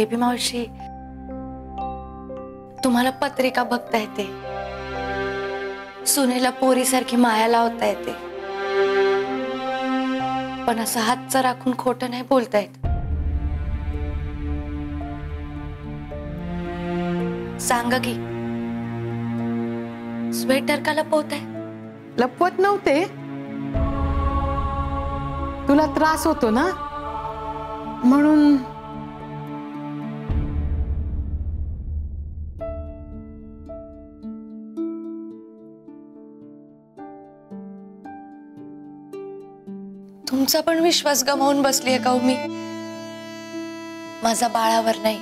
Baby मावशी, तुम्हाला पत्रिका बघता येते, सुनेला पोरीसारखी माया लावता येते, पण असं हातचं राखून खोटं नाही बोलता येत. सांगा की स्वेटर का लपवताय? लपवत नव्हते, तुला त्रास होतो ना म्हणून. तुमचा पण विश्वास गमावून बसलीये का मी? माझा बाळावर नाही,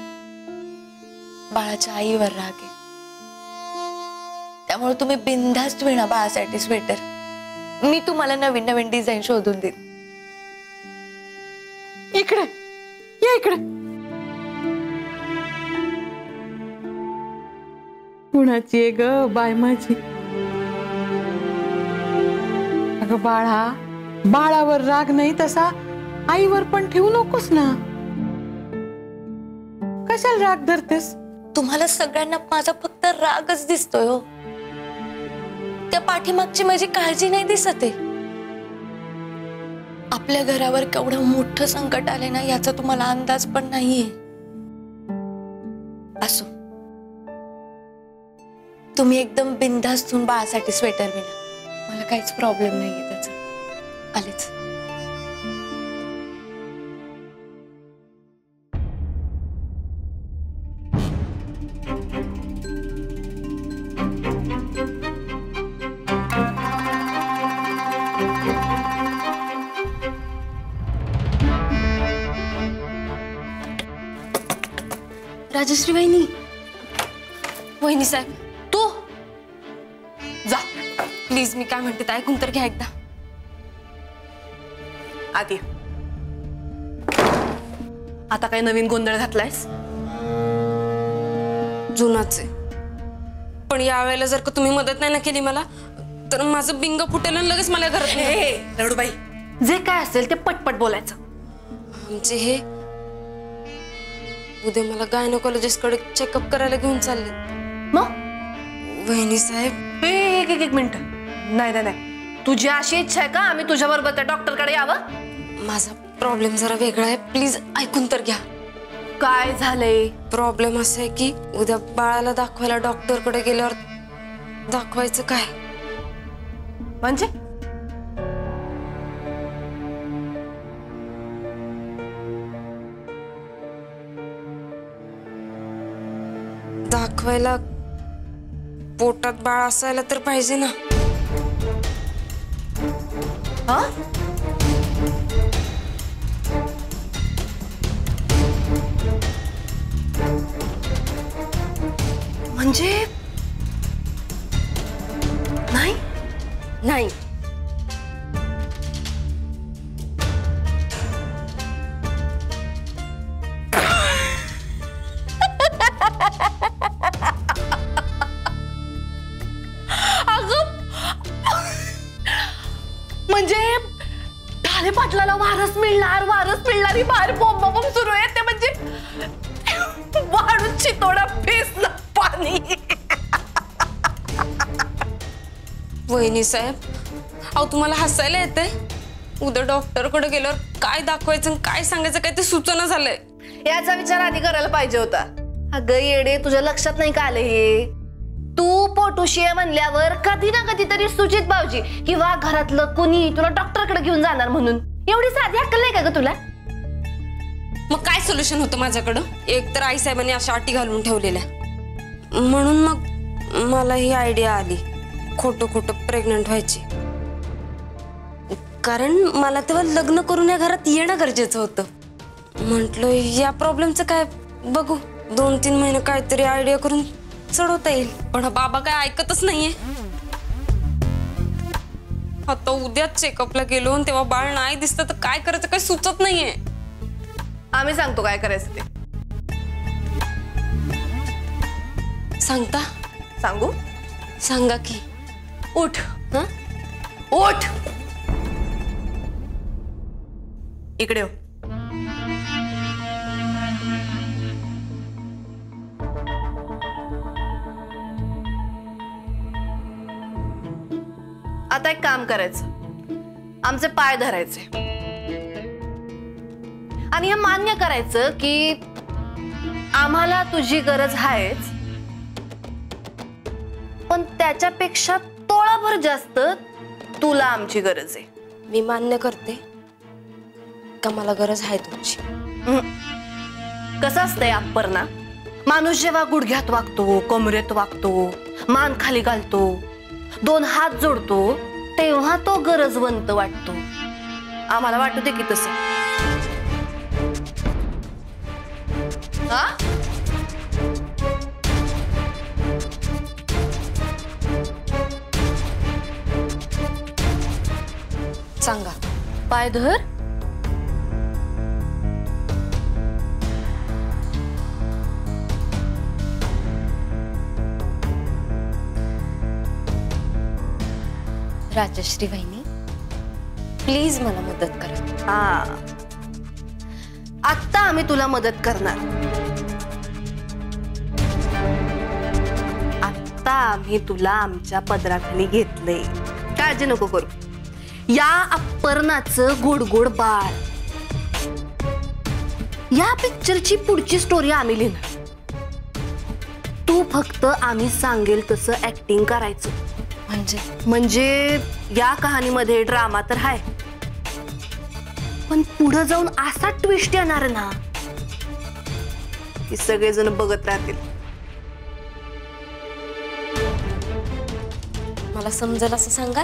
बाळाच्या आईवर राग आहे. त्यामुळे तुम्ही बिनधास्त विणा बाळासाठी स्वेटर. मी तुम्हाला नवीन नवीन डिझाईन शोधून देईन. इकडे या, इकडे. कुणाची आहे ग बाय माझी? अगं बाळा, बाळावर राग नाही तसा आईवर पण ठेवू नकोस ना. कशाला राग धरतेस? तुम्हाला सगळ्यांना माझा फक्त रागच दिसतोय हो. त्या पाठीमागची माझी काळजी नाही दिसत आहे. आपल्या घरावर केवढं मोठं संकट आले ना याचा तुम्हाला अंदाज पण नाहीये. असो, तुम्ही एकदम बिनधास्त होऊन बाळासाठी स्वेटर विणा. मला काहीच प्रॉब्लेम नाहीये त्याचा. आलेच. राजश्री वहिनी, वहिनी साहेब, तू जा प्लीज. मी काय म्हणते ते ऐकून तर घ्या एकदा. आधी आता काय नवीन गोंधळ घातलायस? जुनाच आहे, पण या वेळेला जर का तुम्ही मदत नाही ना केली मला तर माझं बिंग फुटेल आणि लगेच मला घरात नाही. रडूबाई, जे काय असेल ते पटपट बोलायचं. आमचे हे उद्या मला गायनोकॉलॉजिस्ट कडे चेकअप करायला घेऊन चालले. मग वहिनी साहेब, एक एक मिनिट. नाही नाही नाही, तुझी अशी इच्छा आहे का आम्ही तुझ्या बरोबर त्या डॉक्टर कडे यावं? माझा प्रॉब्लेम जरा वेगळा आहे, प्लीज ऐकून तर घ्या. काय झालंय? प्रॉब्लेम असं आहे की उद्या बाळाला दाखवायला डॉक्टर कडे गेल्यावर दाखवायचं काय? म्हणजे दाखवायला पोटात बाळ असायला तर पाहिजे ना. हा? म्हणजे नाही नाही, म्हणजे ढाले पाटलाला वारस मिळणार, वारस मिळणारी बाहेर बॉम्ब बॉम्ब सुरू आहे. ते म्हणजे वाढून चितोडा फेसला पाणी. वहिनी साहेब, अहो तुम्हाला हसायला येतंय? उद्या डॉक्टर कडे गेल्यावर काय दाखवायचं काय सांगायचं काय ते सुचना झालंय. याचा विचार आधी करायला पाहिजे होता. अगं येडे, तुझ्या लक्षात नाही का आलं हे? तू पोटुशी आहे म्हणल्यावर कधी ना कधी तरी सुजित भाऊजी किंवा घरातलं कुणी तुला डॉक्टर कडे घेऊन जाणार म्हणून. एवढी साधी अक्कल नाही का ग तुला? मग काय सोल्युशन होतं माझ्याकडं? एक तर आई साहेबांनी अशा अटी घालून ठेवलेल्या, म्हणून मग मला ही आयडिया आली खोटं खोटं प्रेग्नंट व्हायची. कारण मला तेव्हा लग्न करून या घरात येणं गरजेचं होतं. म्हटलं या प्रॉब्लेमचं काय बघू, 2-3 महिने काहीतरी आयडिया करून चढवता येईल. पण बाबा काय ऐकतच नाहीये. आता उद्या चेकअपला गेलो आणि तेव्हा बाळ नाही दिसतं तर काय करायचं काय सुचत नाहीये. आम्ही सांगतो काय करायचं ते. सांगता? सांगू? सांगा की. उठ. हा? उठ. इकडे हो. आता एक काम करायचं, आमचे पाय धरायचे आणि हे मान्य करायचं की आम्हाला तुझी गरज आहेच, पण त्याच्यापेक्षा तोळाभर जास्त तुला आमची गरज आहे. मी मान्य करते का मला गरज आहे तुमची. कसं असतंय अप्पर्णा, माणूस जेव्हा गुडघ्यात वागतो, कमरेत वागतो, मान खाली घालतो, 2 हात जोडतो, तेव्हा तो गरजवंत वाटतो. आम्हाला वाटू दे की तसं. हा सांगा. पाय धर. राजश्री वहिनी, प्लीज मला मदत करा. हा, आत्ता आम्ही तुला मदत करणार. आत्ता आम्ही तुला आमच्या पदराखाली घेतलंय, काळजी नको करू. या अप्पर्णाचं गोड गोड बाळ, या पिक्चरची पुढची स्टोरी आम्ही लिहिणार. तू फक्त आम्ही सांगेल तसं ऍक्टिंग करायचं. म्हणजे या कहाणीमध्ये ड्रामा तर आहे, पण पुढे जाऊन असा ट्विस्ट येणार ना की सगळेजण बघत राहतील. मला समजेल असं सांगा.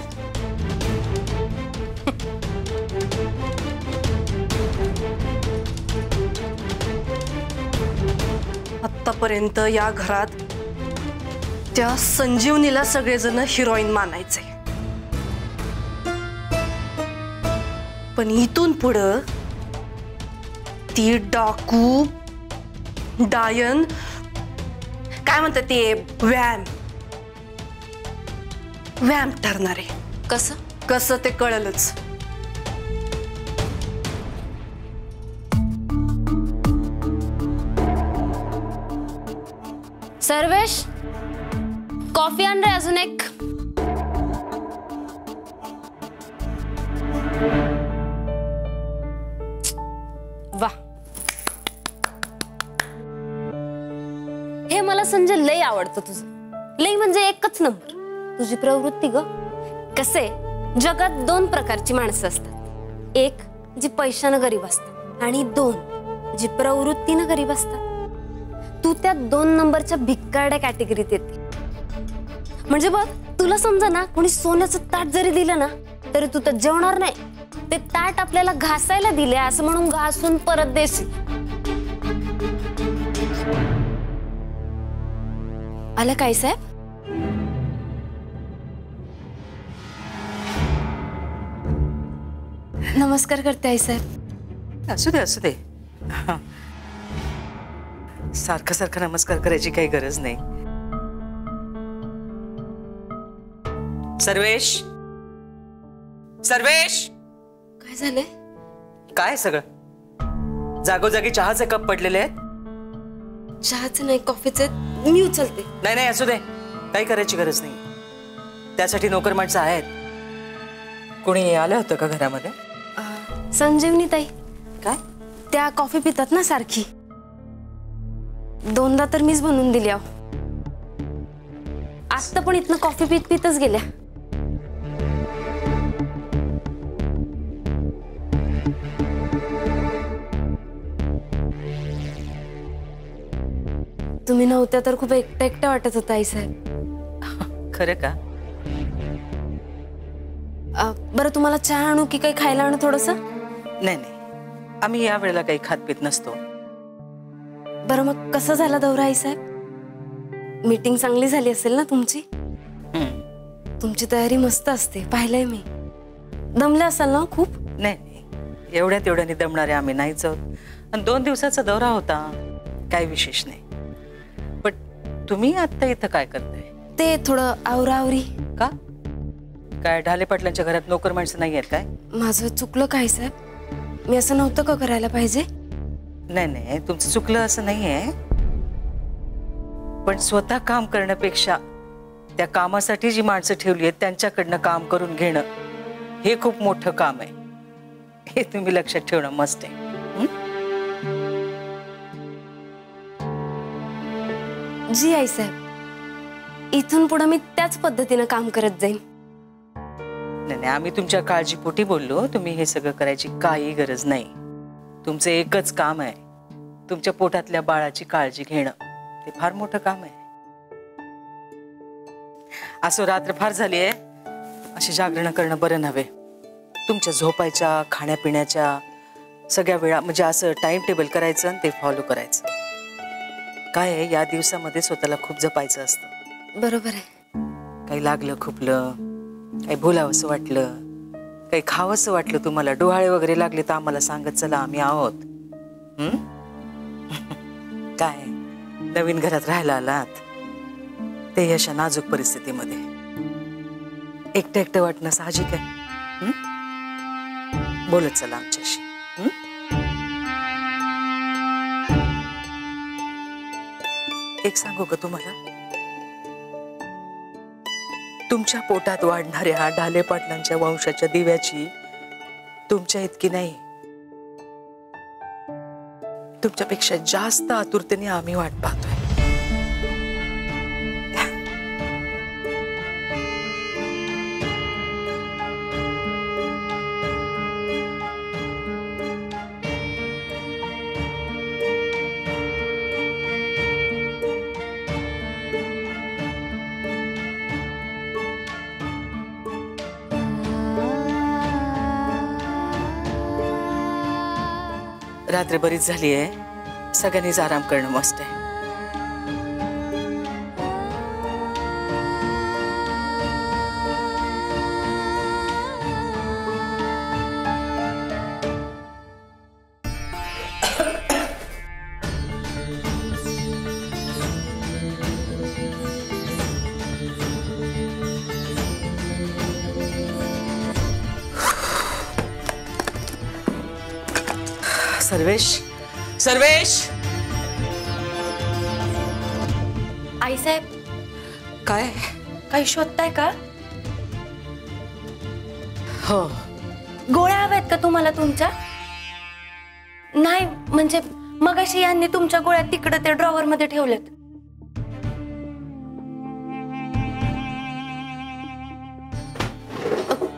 आतापर्यंत या घरात त्या संजीवनीला सगळेजण हिरोईन मानायचे, पण इथून पुढं ती डाकू, डायन, काय म्हणतात ते, वॅम ठरणार आहे. कसं कसं ते कळलंच. सर्वेश, कॉफी आण रे अजून एक. वा, हे मला संजय लय आवडतं तुझं. लय म्हणजे एकच नंबर तुझी प्रवृत्ती ग. कसे जगात 2 प्रकारची माणसं असतात, एक जी पैशानं गरीब असतात आणि 2 जी प्रवृत्तीनं गरीब असतात. तू त्या 2 नंबरच्या भिकारड्या कॅटेगरीत येते. म्हणजे बघ, तुला समजा ना, कोणी सोन्याचं ताट जरी दिलं ना तरी तू तर जेवणार नाही. ते ताट आपल्याला घासायला दिले असं म्हणून घासून परत देशील. आलं काय साहेब? नमस्कार करते आई साहेब. असू दे असू दे. सारखं सारखं नमस्कार करायची काही गरज नाही. सर्वेश, सर्वेश, काय झालंय? काय सगळं जागोजागी चहाचे कप पडलेले आहेत. चहाचं नाही, कॉफीचे. मी उचलते. नाही नाही, असू दे, काही करायची गरज नाही. त्यासाठी नोकर माणसं आहेत. कोणी आलं होतं का घरामध्ये? संजीवनी ताई. काय? त्या कॉफी पितात ना सारखी. 2दा तर मीच बनवून दिली. आता पण इथनं कॉफी पितच गेल्या. तुम्ही नव्हत्या तर खूप एकटं एकटं वाटत होतं आई साहेब. खरं का? बरं, तुम्हाला चहा आणू की काही खायला आणू थोडस? नाही नाही, आम्ही या वेळेला काही खात पित नसतो. बरं, मग कसं झाला दौरा आई साहेब? मीटिंग चांगली झाली असेल ना तुमची? तुमची तयारी मस्त असते, पाहिलंय मी. दमले असाल ना खूप? नाही नाही, एवढ्या तेवढ्याने दमणारे आम्ही नाहीच आहोत. आणि 2 दिवसाचा दौरा होता, काही विशेष नाही. पण तुम्ही आता इथं काय करताय? ते थोडं आवरावरी. का? काय ढाले पाटलांच्या घरात नोकर माणसं नाही आहेत काय? माझं चुकलं काय साहेब? मी असं नव्हतं का करायला पाहिजे? नाही नाही, तुमचं चुकलं असं नाहीये, पण स्वतः काम करण्यापेक्षा त्या कामासाठी जी माणसं ठेवली आहेत त्यांच्याकडनं काम करून घेणं हे खूप मोठं काम आहे. हे तुम्ही लक्षात ठेवणं मस्ट आहे. जी आई साहेब, इथून पुढे मी त्याच पद्धतीनं काम करत जाईन. नाही नाही, आम्ही तुमच्या काळजीपोटी बोललो. तुम्ही हे सगळं करायची काही गरज नाही. तुमचं एकच काम आहे, तुमच्या पोटातल्या बाळाची काळजी घेणं. ते फार मोठं काम आहे. असं रात्र फार झाली आहे, अशी जागरण करणं बरं नव्हे. तुमच्या झोपायच्या खाण्यापिण्याच्या सगळ्या वेळा म्हणजे असं टाइम टेबल करायचं आणि ते फॉलो करायचं. काय आहे, या दिवसामध्ये स्वतःला खूप जपायचं असतं. बरोबर आहे. काही लागलं खुपलं, काही बोलावंसं वाटलं, काही खावंसं वाटलं, तुम्हाला डोहाळे वगैरे लागले तर आम्हाला सांगत चला, आम्ही आहोत. काय नवीन घरात राहायला आलात ते अशा नाजूक परिस्थितीमध्ये एकटं एकटं वाटणं साहजिक आहे. बोलत चला आमच्याशी. एक सांगू का तुम्हाला, तुमच्या पोटात वाढणाऱ्या ढाले पाटलांच्या वंशाच्या दिव्याची तुमच्या इतकी नाही, तुमच्यापेक्षा जास्त आतुरतेने आम्ही वाट पाहतोय. रात्र बरीच झाली आहे, सगळ्यांनीच आराम करणं मस्त आहे. सर्वेश, सर्वेश. आई साहेब, काय? काही शोधताय का? हो. गोळ्या हव्यात का तुम्हाला तुमच्या? नाही म्हणजे मगाशी यांनी तुमच्या गोळ्या तिकडे ते ड्रॉवर मध्ये ठेवल्यात.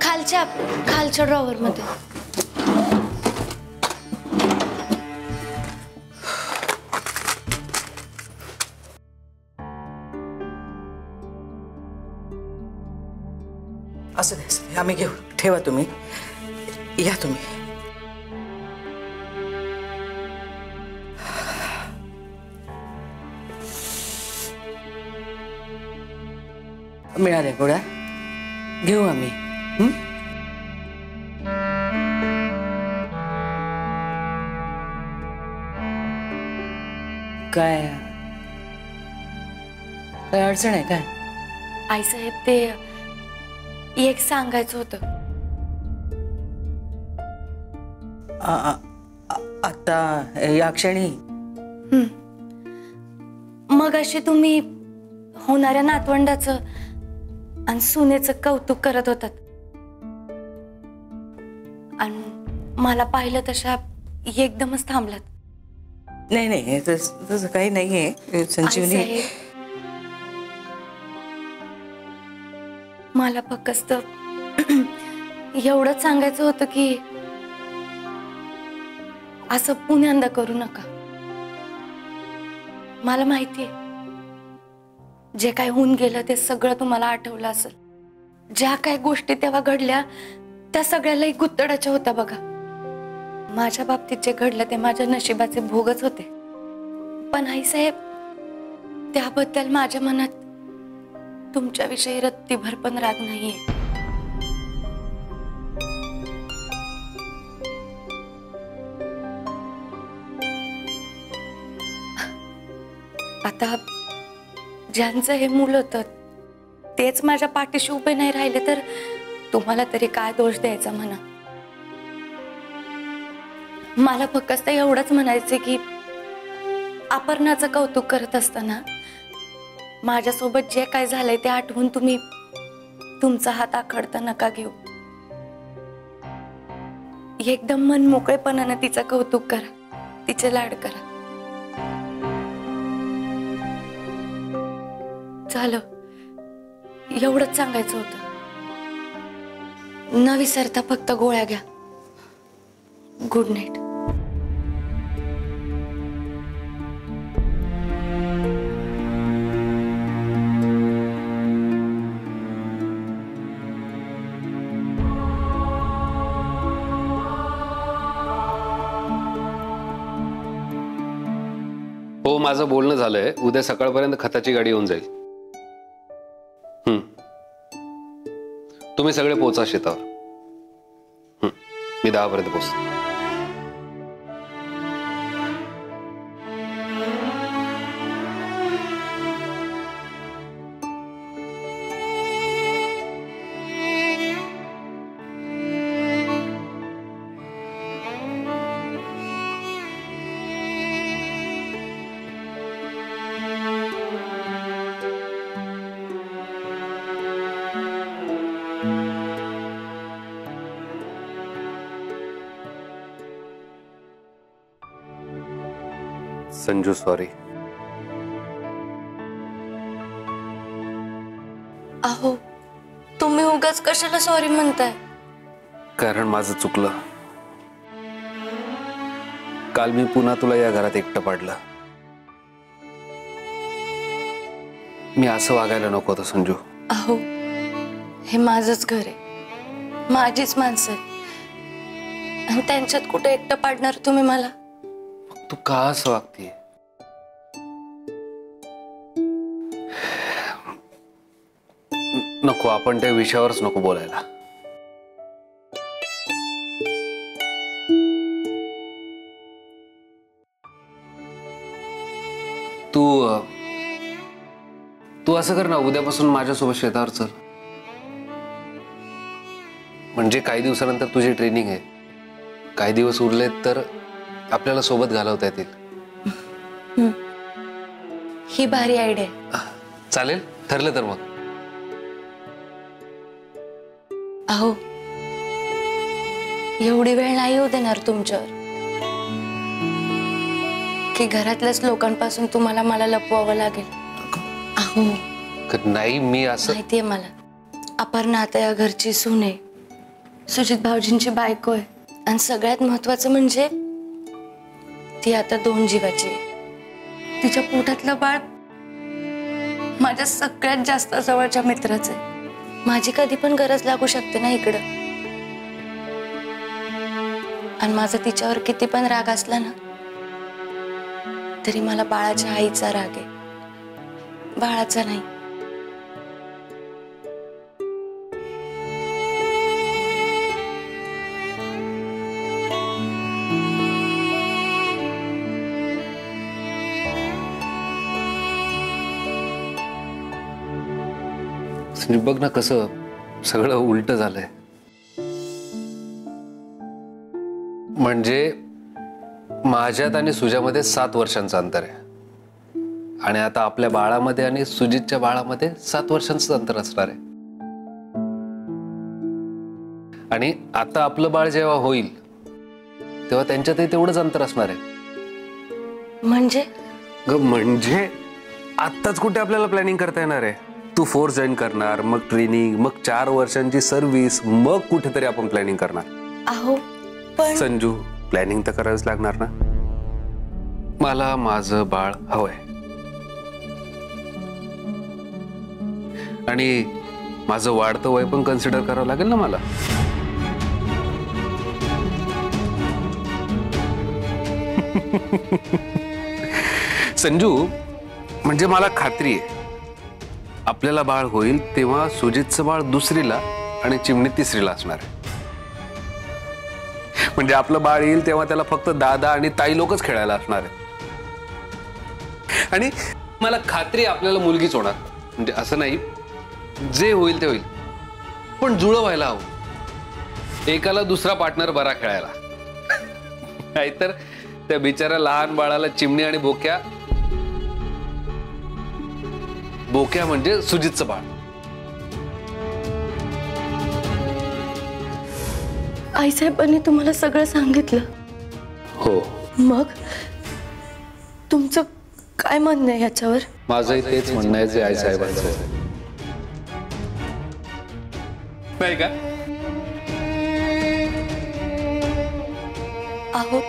खालच्या ड्रॉवर मध्ये. असं नाही, आम्ही घेऊ. ठेवा तुम्ही, या तुम्ही. मिळाल्या गोळ्या, घेऊ आम्ही. काय काय अडचण आहे काय? आई साहेब, ते एक सांगायचं होतं. आता या क्षणी? मग अशी तुम्ही होणाऱ्या नातवंडाचं आणि सुनेचं कौतुक करत होतात आणि मला पाहिलं तशा एकदमच थांबलात. नाही नाही, तसं काही नाहीये संजीवनी. मला फक्त एवढंच सांगायचं होतं की असं पुण्यांदा करू नका. मला माहितीये जे काय होऊन गेलं ते सगळं तुम्हाला आठवलं असेल. ज्या काय गोष्टी तेव्हा घडल्या त्या सगळ्यालाही गुत्तडाच्या होत्या बघा. माझ्या बाबतीत जे घडलं ते माझ्या नशिबाचे भोगच होते. पण आईसाहेब, त्याबद्दल माझ्या मनात तुमच्याविषयी रत्तीभर पण राग नाहीये. आता ज्यांचं हे मूल होतं तेच माझ्या पाठीशी उभे नाही राहिले तर तुम्हाला तरी काय दोष द्यायचा म्हणा. मला फक्त एवढंच म्हणायचं की अपर्णाचं कौतुक करत असताना माझ्यासोबत जे काय झालंय ते आठवून तुम्ही तुमचा हात आखडता नका घेऊ. एकदम मन मोकळेपणानं तिचं कौतुक करा, तिचे लाड करा. झालं, एवढंच सांगायचं होतं. न विसरता फक्त गोळ्या घ्या. Good night. हो, माझं बोलणं झालंय. उद्या सकाळपर्यंत खताची गाडी येऊन जाईल. तुम्ही सगळे पोहोचा शेतावर. मी 10 पर्यंत पोहोचतो. संजू, सॉरी. अहो, तुम्ही उगाच कशाला सॉरी म्हणताय? कारण माझं चुकलं. काल मी पुन्हा तुला या घरात एकटं पाडलं. मी असं वागायला नको होतं संजू. अहो, हे माझंच घर आहे, माझीच माणसं आहेत, आणि त्यांच्यात कुठे एकटं पाडणार तुम्ही मला? तू का असं वागतीये? नको, आपण त्या विषयावरच नको बोलायला. तू असं कर ना, उद्यापासून माझ्यासोबत शेतावर चल. म्हणजे काही दिवसानंतर तुझी ट्रेनिंग आहे. काही दिवस उरलेत तर आपल्याला सोबत घालवता येतील. ही भारी आयडिया. चालेल, ठरलं तर मग. अहो, एवढी वेळ नाही येऊ देणार तुमच्यावर की घरातल्याच लोकांपासून तुम्हाला मला लपवावं लागेल. अहो, नाही, मी असं माहितीये मला. अपर्णा आता या घरची सून आहे, सुजित भाऊजींची बायको आहे, आणि सगळ्यात महत्वाचं म्हणजे ती आता 2 जीवाची आहे. तिच्या पोटातलं बाळ माझ्या सगळ्यात जास्त जवळच्या मित्राचं आहे. माझी कधी पण गरज लागू शकते ना इकडं. आणि माझा तिच्यावर किती पण राग असला ना, तरी मला बाळाच्या आईचा राग आहे, बाळाचा नाही. बघ ना कसं सगळं उलट झालंय. म्हणजे माझ्यात आणि सुजामध्ये 7 वर्षांचं अंतर आहे, आणि आता आपल्या बाळामध्ये आणि सुजितच्या बाळामध्ये 7 वर्षांचं अंतर असणार आहे. आणि आता आपलं बाळ जेव्हा होईल तेव्हा त्यांच्यातही तेवढंच अंतर असणार आहे. म्हणजे आत्ताच कुठे आपल्याला प्लॅनिंग करता येणार आहे? तू फोर्स जॉईन करणार, मग ट्रेनिंग, मग 4 वर्षांची सर्व्हिस, मग कुठेतरी आपण प्लॅनिंग करणार. अहो पण संजू, प्लॅनिंग तर करावीच लागणार ना. मला माझं बाळ हवंय, आणि माझं वाढतं वय पण कन्सिडर करावं लागेल ना मला. संजू, म्हणजे मला खात्री आहे आपल्याला बाळ होईल तेव्हा सुजितचं बाळ 2रीला आणि चिमणी 3रीला असणार आहे. म्हणजे आपलं बाळ येईल तेव्हा त्याला फक्त दादा आणि ताई लोकच खेळायला असणार आहे. आणि मला खात्री आपल्याला मुलगीच होणार. म्हणजे असं नाही, जे होईल ते होईल, पण जुळं व्हायला हवं. एकाला दुसरा पार्टनर बरा खेळायला. नाहीतर त्या बिचाऱ्या लहान बाळाला चिमणी आणि बोक्या बोक्या म्हणजे सुजितचं बाळ. आईसाहेबांनी तुम्हाला सगळं सांगितलं? हो. मग तुमचं काय म्हणणं आहे याच्यावर? माझंही तेच म्हणणं आहे जे आईसाहेबांचं आहे. नाही का? अहो,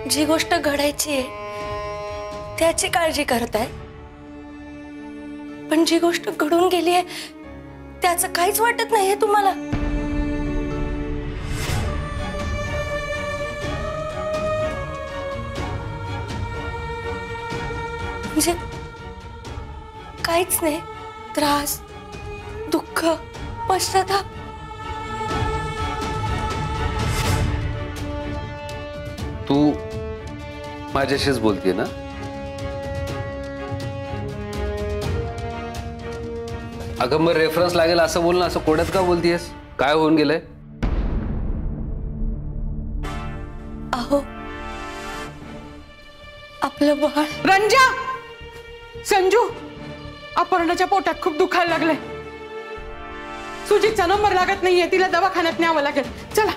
जी गोष्ट घडायची आहे त्याची काळजी करताय, पण जी गोष्ट घडून गेली आहे त्याचं काहीच वाटत नाहीये तुम्हाला? म्हणजे काहीच नाही? त्रास, दुःख, पश्चाताप? तू माझ्याशीच बोलतीये ना? अगं मग रेफरन्स लागेल असं बोल ना, असं कोड्यात का बोलतीयस? काय होऊन गेलंय? अहो, आपलं बाळ. रंजा, संजू, अपर्णाच्या पोटात खूप दुखायला लागलंय. सुजितचा नंबर लागत नाहीये, तिला दवाखान्यात न्यावं लागेल. चला.